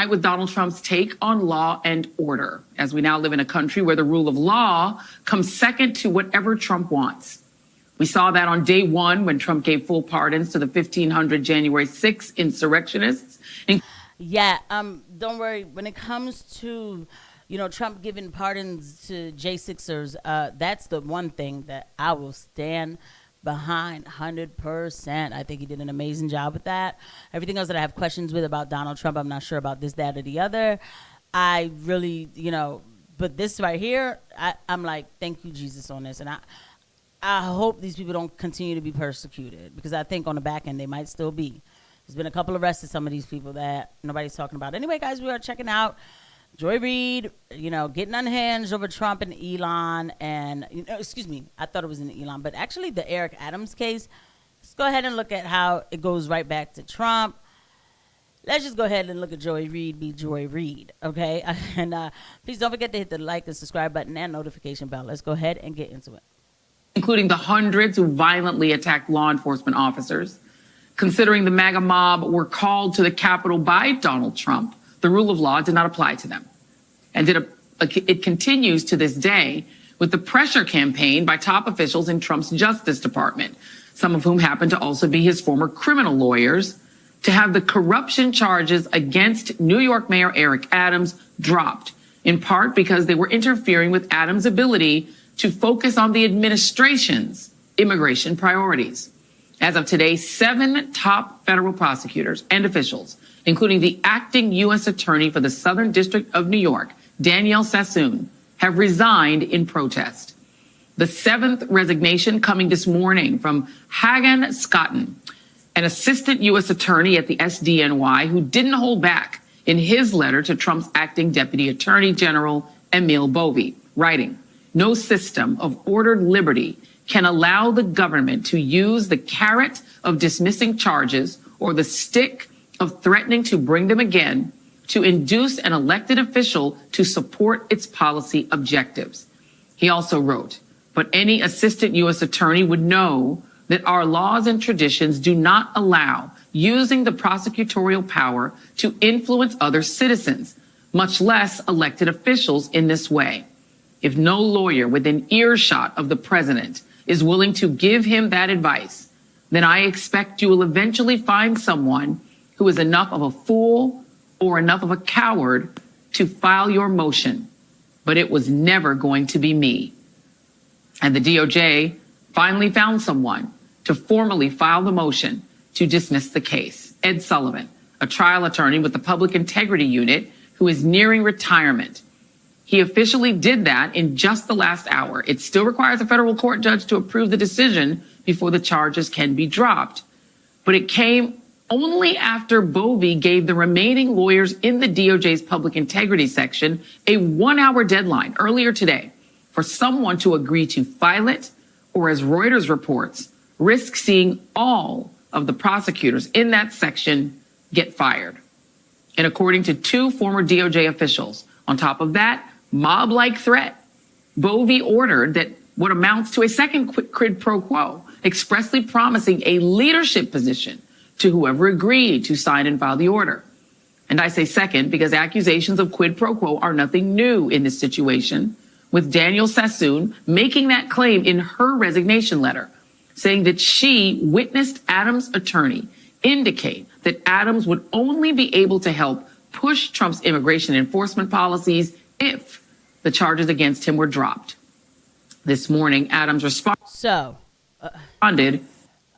tonight with Donald Trump's take on law and order, as we now live in a country where the rule of law comes second to whatever Trump wants. We saw that on day one when Trump gave full pardons to the 1,500 January 6 insurrectionists. Yeah, don't worry. When it comes to, Trump giving pardons to J6ers, that's the one thing that I will stand behind 100%. I think he did an amazing job with that. Everything else that I have questions with about Donald Trump, I'm not sure about this, that, or the other. I really, but this right here, I'm like, thank you, Jesus, on this. And I hope these people don't continue to be persecuted, because I think on the back end they might still be. There's been a couple of arrests of some of these people that nobody's talking about. Anyway, guys, we are checking out Joy Reid, getting unhinged over Trump and Elon. And, excuse me, I thought it was in Elon. But actually, the Eric Adams case, let's go ahead and look at how it goes right back to Trump. Let's just go ahead and look at Joy Reid be Joy Reid, okay? And please don't forget to hit the like and subscribe button and notification bell. Let's go ahead and get into it. Including the hundreds who violently attacked law enforcement officers. Considering the MAGA mob were called to the Capitol by Donald Trump, the rule of law did not apply to them. And it continues to this day with the pressure campaign by top officials in Trump's Justice Department, some of whom happen to also be his former criminal lawyers, to have the corruption charges against New York Mayor Eric Adams dropped, in part because they were interfering with Adams' ability to focus on the administration's immigration priorities. As of today, 7 top federal prosecutors and officials, including the acting U.S. Attorney for the Southern District of New York, Danielle Sassoon, have resigned in protest. The 7th resignation coming this morning from Hagan Scotton, an assistant U.S. attorney at the SDNY who didn't hold back in his letter to Trump's acting Deputy Attorney General, Emil Bovee, writing, "No system of ordered liberty can allow the government to use the carrot of dismissing charges or the stick of threatening to bring them again to induce an elected official to support its policy objectives." He also wrote, "But any assistant U.S. attorney would know that our laws and traditions do not allow using the prosecutorial power to influence other citizens, much less elected officials, in this way. If no lawyer within earshot of the president is willing to give him that advice, then I expect you will eventually find someone who is enough of a fool or enough of a coward to file your motion. But it was never going to be me." And the DOJ finally found someone to formally file the motion to dismiss the case. Ed Sullivan, a trial attorney with the Public Integrity Unit who is nearing retirement. He officially did that in just the last hour. It still requires a federal court judge to approve the decision before the charges can be dropped. But it came only after Bovee gave the remaining lawyers in the DOJ's public integrity section a 1-hour deadline earlier today for someone to agree to file it, or as Reuters reports, risk seeing all of the prosecutors in that section get fired. And according to 2 former DOJ officials, on top of that mob-like threat, Bovee ordered that what amounts to a second quid pro quo, expressly promising a leadership position to whoever agreed to sign and file the order. And I say second because accusations of quid pro quo are nothing new in this situation, with Danielle Sassoon making that claim in her resignation letter, saying that she witnessed Adams' attorney indicate that Adams would only be able to help push Trump's immigration enforcement policies if the charges against him were dropped. This morning, Adams responded.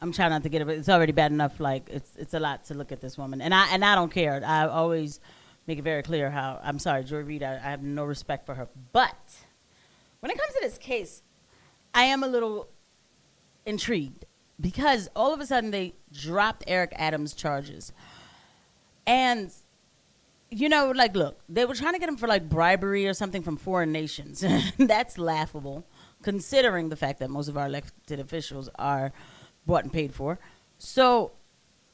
I'm trying not to get it, but it's already bad enough. Like it's a lot to look at this woman, and I don't care. I always make it very clear how I'm sorry, Joy Reid. I have no respect for her. But when it comes to this case, I am a little intrigued because all of a sudden they dropped Eric Adams' charges, and look, they were trying to get him for like bribery or something from foreign nations. That's laughable, considering the fact that most of our elected officials are bought and paid for. So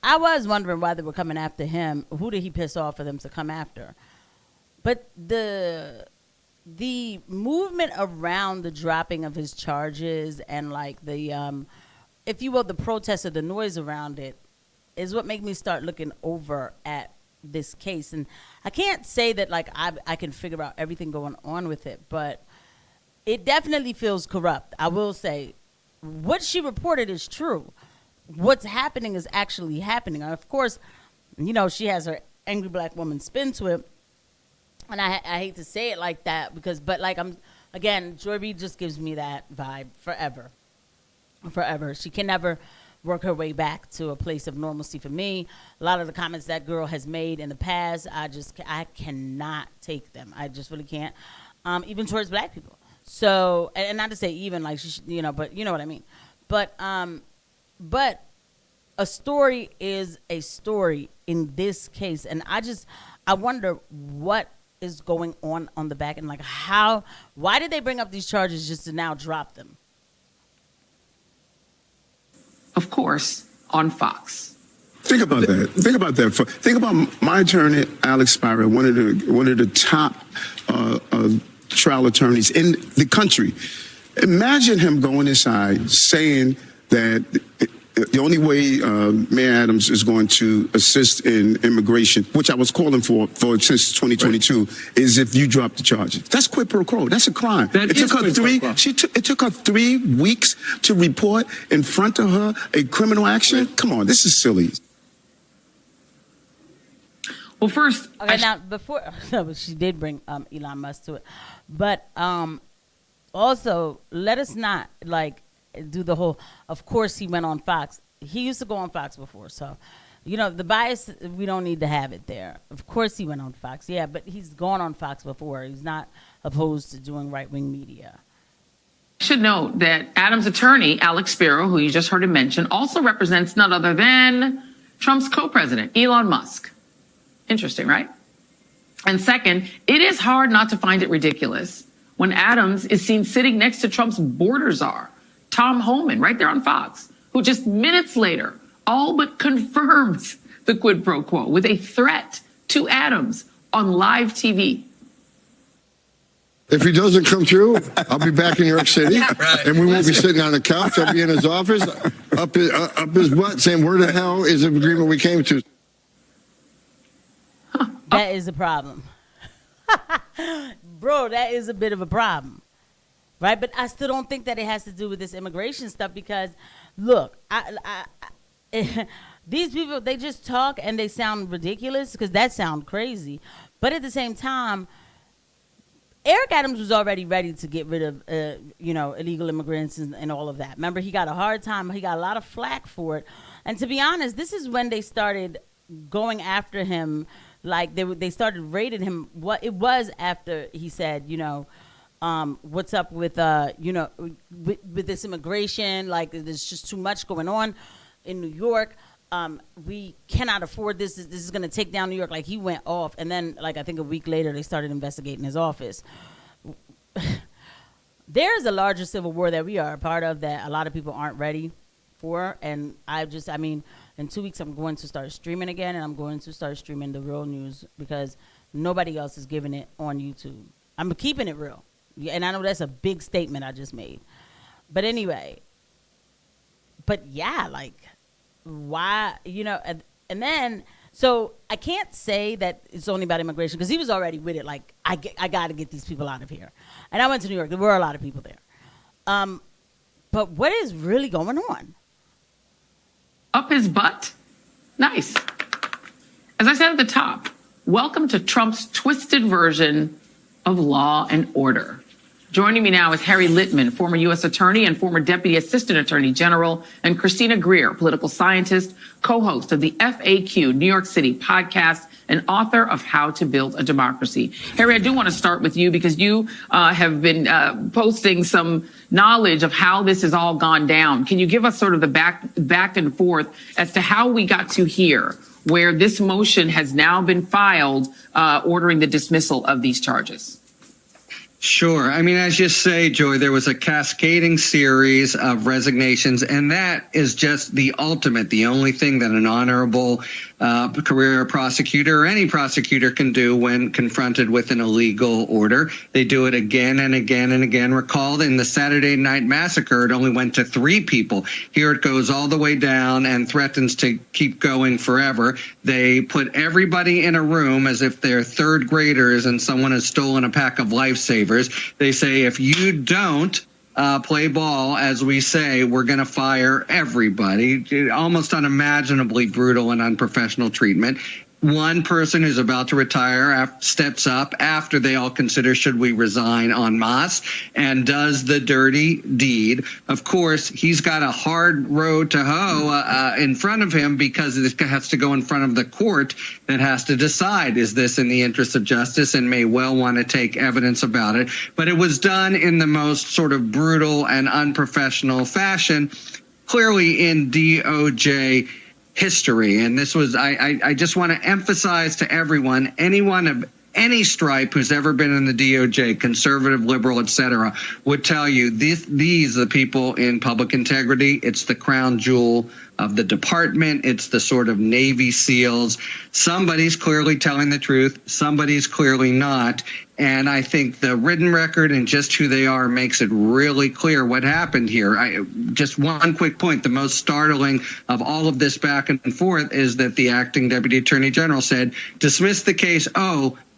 I was wondering why they were coming after him. Who did he piss off for them to come after? But the movement around the dropping of his charges and like the, if you will, the protest or the noise around it is what made me start looking over at this case. And I can't say that like I can figure out everything going on with it, but it definitely feels corrupt. I will say what she reported is true. What's happening is actually happening. And of course, you know, she has her angry black woman spin to it. And I hate to say it like that because, but like again, Joy Reid just gives me that vibe forever. Forever. She can never work her way back to a place of normalcy for me. A lot of the comments that girl has made in the past, I cannot take them. I just really can't. Even towards black people. So, and not to say even like, you know, but you know what I mean. But a story is a story in this case. And I wonder what is going on the back end. Like why did they bring up these charges just to now drop them? Of course, on Fox. Think about that. Think about my attorney, Alex Spira, one of the top trial attorneys in the country. Imagine him going inside saying that the only way Mayor Adams is going to assist in immigration, which I was calling for since 2022, is if you drop the charges. That's quid pro quo. That's a crime. It took her 3 weeks to report in front of her a criminal action. Come on, this is silly. Well, first, okay. Now before she did bring Elon Musk to it, but also let us not like do the whole, of course he went on Fox. He used to go on Fox before, so you know the bias, we don't need to have it there. Of course he went on Fox, yeah, but he's gone on Fox before. He's not opposed to doing right-wing media. I should note that Adams' attorney, Alex Spira, who you just heard him mention, also represents none other than Trump's co-president, Elon Musk. Interesting, right? And second, it is hard not to find it ridiculous when Adams is seen sitting next to Trump's border czar, Tom Homan, right there on Fox, who just minutes later all but confirms the quid pro quo with a threat to Adams on live TV. If he doesn't come through, I'll be back in New York City, and we won't be sitting on the couch. I'll be in his office, up his butt, saying, where the hell is the agreement we came to? That is a problem. Bro, that is a bit of a problem. Right? But I still don't think that it has to do with this immigration stuff because, look, these people, they just talk and they sound ridiculous because that sounds crazy. But at the same time, Eric Adams was already ready to get rid of, illegal immigrants and all of that. Remember, he got a hard time. He got a lot of flack for it. And to be honest, this is when they started going after him. Like they started rating him. What it was after he said, what's up with with this immigration? Like there's just too much going on in New York. We cannot afford this. This is going to take down New York. Like he went off, and then like I think a week later they started investigating his office. There's a larger civil war that we are a part of that a lot of people aren't ready for, and in 2 weeks, I'm going to start streaming again, and I'm going to start streaming the real news because nobody else is giving it on YouTube. I'm keeping it real. And I know that's a big statement I just made. But anyway, yeah, like, why, and then, so I can't say that it's only about immigration because he was already with it. Like, I got to get these people out of here. And I went to New York. There were a lot of people there. But what is really going on? Up his butt? Nice. As I said at the top, welcome to Trump's twisted version of Law and Order. Joining me now is Harry Litman, former U.S. Attorney and former Deputy Assistant Attorney General, and Christina Greer, political scientist, co-host of the FAQ New York City podcast, and author of How to Build a Democracy. Harry, I do want to start with you because you have been posting some knowledge of how this has all gone down. Can you give us sort of the back and forth as to how we got to here, where this motion has now been filed ordering the dismissal of these charges? Sure. I mean, as you say, Joy, there was a cascading series of resignations, and that is just the ultimate, the only thing that an honorable career prosecutor or any prosecutor can do when confronted with an illegal order. They do it again and again and again. Recall in the Saturday Night Massacre, it only went to 3 people. Here it goes all the way down and threatens to keep going forever. They put everybody in a room as if they're third graders and someone has stolen a pack of lifesavers. They say, if you don't play ball, as we say, we're going to fire everybody. Almost unimaginably brutal and unprofessional treatment. One person who's about to retire steps up after they all consider, should we resign en masse, and does the dirty deed. Of course, he's got a hard road to hoe in front of him, because this has to go in front of the court that has to decide, is this in the interest of justice, and may well want to take evidence about it. But it was done in the most sort of brutal and unprofessional fashion, clearly in DOJ history. And this was, I just want to emphasize to everyone, anyone of any stripe who's ever been in the DOJ, conservative, liberal, etc., would tell you these are the people in public integrity. It's the crown jewel of the department. It's the sort of Navy SEALs. Somebody's clearly telling the truth. Somebody's clearly not. And I think the written record and just who they are makes it really clear what happened here. Just one quick point. The most startling of all of this back and forth is that the acting deputy attorney general said, dismiss the case,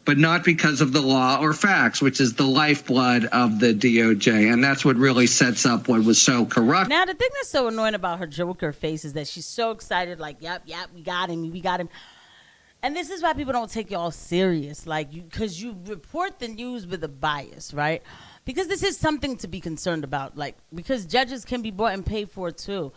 but not because of the law or facts, which is the lifeblood of the DOJ. And that's what really sets up what was so corrupt. Now, the thing that's so annoying about her Joker face is that she's so excited, like, yep, we got him. And this is why people don't take y'all serious, like, because you report the news with a bias, right? Because this is something to be concerned about, like, because judges can be bought and paid for too.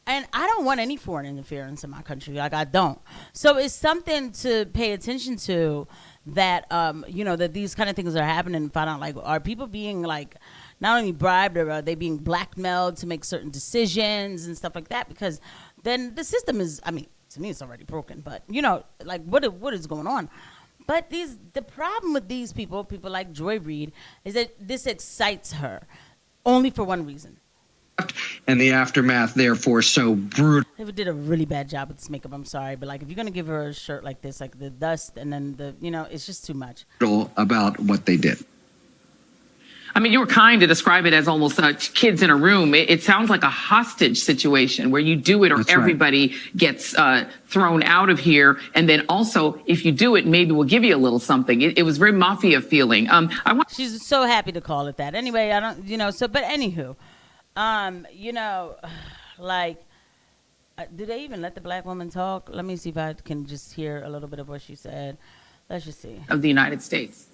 And I don't want any foreign interference in my country, like, I don't. So it's something to pay attention to, that, that these kind of things are happening, and find out, like, are people being, like, not only bribed, or are they being blackmailed to make certain decisions and stuff like that? Because then the system is, to me, it's already broken, but like, what is going on? But the problem with these people like Joy Reid, is that this excites her only for one reason. And the aftermath, therefore, so brutal. They did a really bad job with this makeup. I'm sorry, but, like, if you're gonna give her a shirt like this, like the dust, and then it's just too much. About what they did. I mean, you were kind to describe it as almost kids in a room. It sounds like a hostage situation where you do it or everybody gets thrown out of here. And then also, if you do it, maybe we'll give you a little something. It was very mafia feeling. She's so happy to call it that. Anyway, I don't, but anywho, like, do they even let the black woman talk? Let me see if I can just hear a little bit of what she said. Let's just see. Of the United States.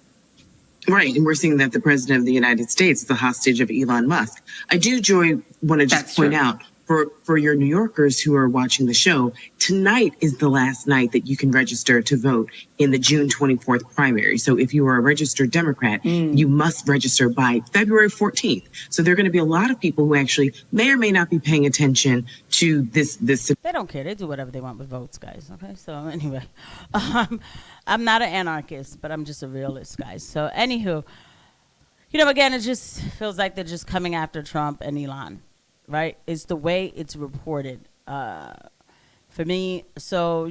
Right, and we're seeing that the president of the United States is the hostage of Elon Musk. I do, Joy, want to just point out, for your New Yorkers who are watching the show, tonight is the last night that you can register to vote in the June 24th primary. So if you are a registered Democrat, you must register by February 14th. So there are going to be a lot of people who actually may or may not be paying attention to this. They don't care. They do whatever they want with votes, guys. Okay, so anyway, I'm not an anarchist, but I'm just a realist, guys. So anywho, again, it just feels like they're just coming after Trump and Elon. Right? It's the way it's reported for me. So,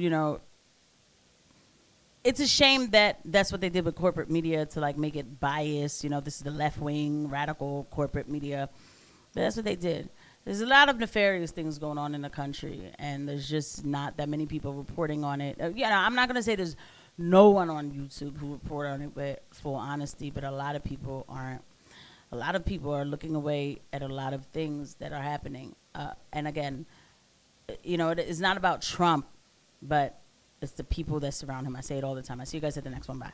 it's a shame that that's what they did with corporate media to, like, make it biased. This is the left-wing, radical corporate media. But that's what they did. There's a lot of nefarious things going on in the country, and there's just not that many people reporting on it. I'm not going to say there's no one on YouTube who report on it with full honesty, but a lot of people aren't. A lot of people are looking away at a lot of things that are happening. And again, it's not about Trump, but it's the people that surround him. I say it all the time. I see you guys at the next one. Bye.